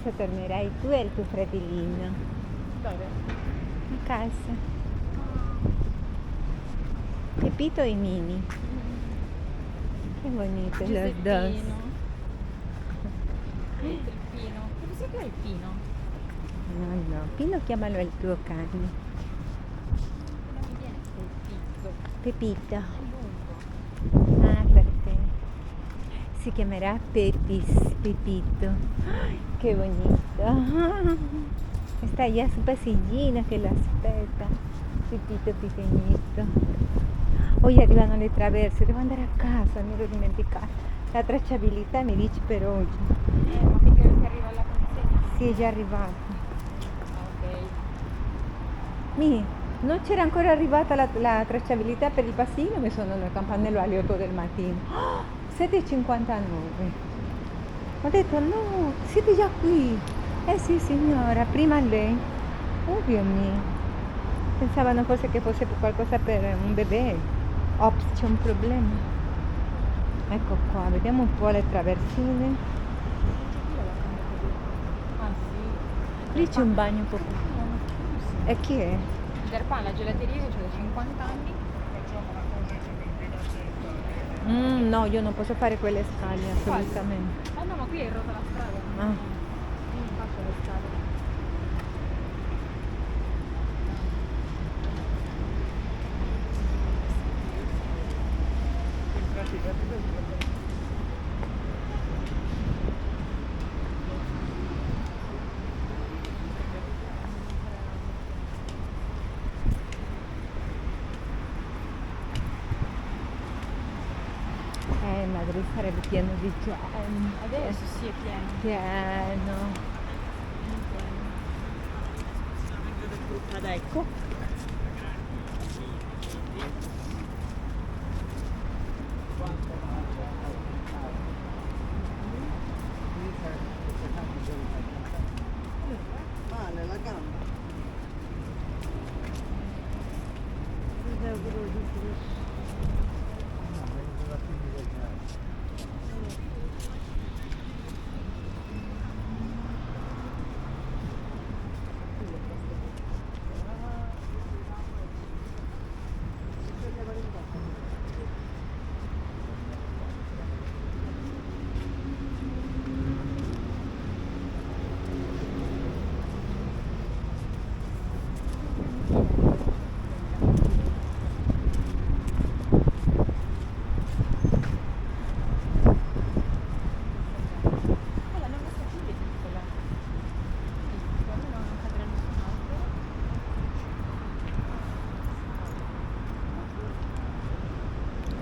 adesso tornerai tu e il tuo fratellino Dove? a casa. Pepito e Mini. Che bonito los dos. Giuseppino. Il Pino. Che cos'è il Pino? No, Pino chiamalo il tuo cane. Non mi viene il pizzo. Pepito. È lungo. Ah, per te. Si chiamerà Pepito. Ay, qué bonito. Está ya su pasillina che lo aspetta. Pepito pequeñito. Oggi arrivano le traverse, devo andare a casa, mi ero dimenticata. La tracciabilità mi dice per oggi. Ma perché arriva la consegna? Sì, è già arrivata. Ok. Non c'era ancora arrivata la tracciabilità per il passino, mi sono nel campanello alle 8 del mattino. 7:59. Ho detto no, siete già qui. Eh sì signora, prima lei. Oh Dio mio. Pensavano forse che fosse qualcosa per un bebè. Ops, c'è un problema. Ecco qua, vediamo un po' le traversine. Ah sì. Lì c'è un bagno un po'. E chi è? Derpan, la gelateria che c'è da 50 anni. No, io non posso fare quelle scale assolutamente. Ah no, ma qui è rotta la strada. Ah. Non faccio le scale. Madrid sarebbe pieno di gente. Adesso sì è pieno. Pieno. Ad ecco. Male la gamba.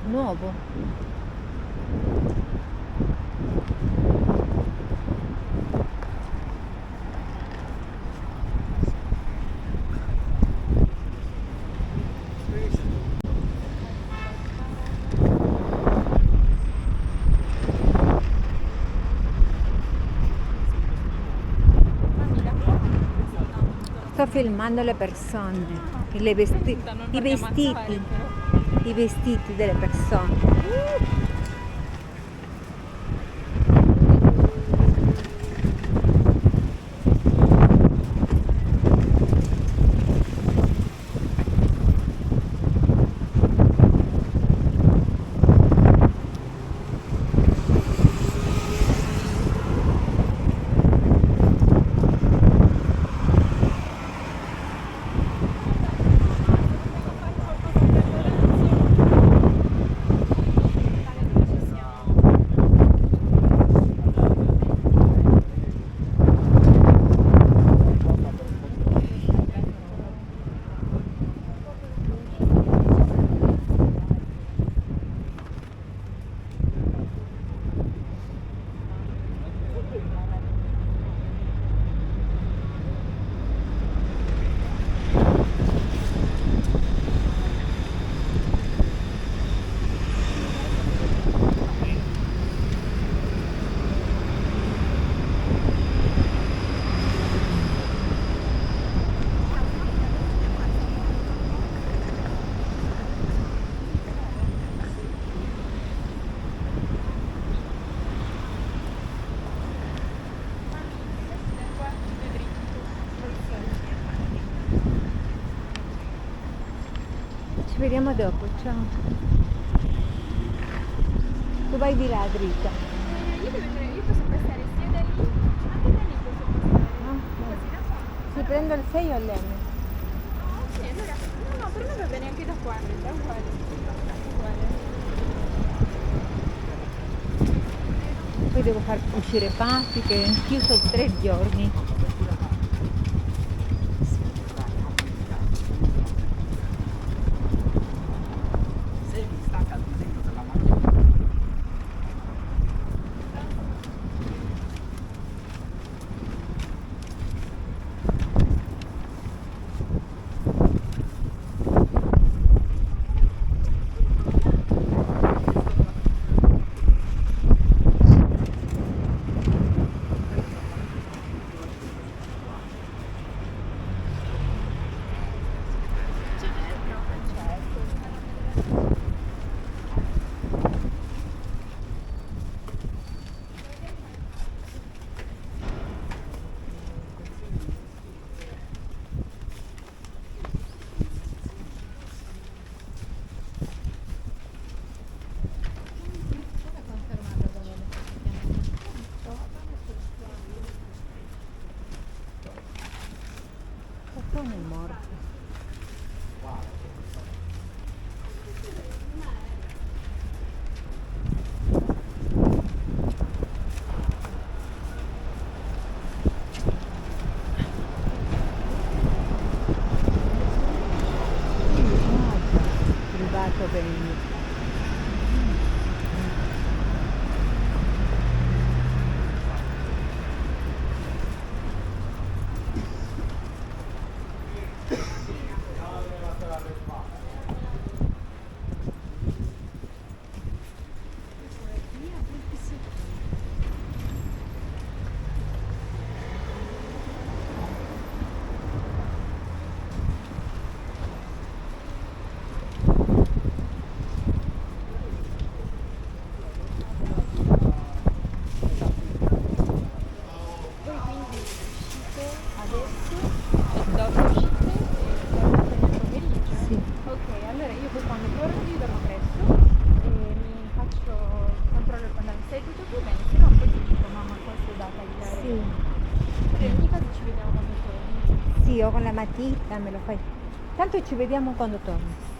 Nuovo. Sto filmando le persone, i vestiti delle persone. Ci vediamo dopo, ciao. Tu vai di là dritta. Io posso passare sia da lì, anche da lì posso passare. No? Così da qua. Si prendo il 6 o l'M? Ah, sì, allora. No, per me va bene anche da qua, in realtà è uguale. Uguale. Poi devo far uscire Patti che è chiuso 3 giorni. Cappone è morto. Privato per il... Voi quindi uscite adesso, dopo uscite e tornate nel pomeriggio? Sì. Ok, allora io poi quando torno vi dormo presto e mi faccio il controllo quando sei tutto più bene, se no poi ti dico mamma questo è da tagliare. Sì. Però in ogni caso ci vediamo quando torni. Sì, o con la matita me lo fai. Tanto ci vediamo quando torni.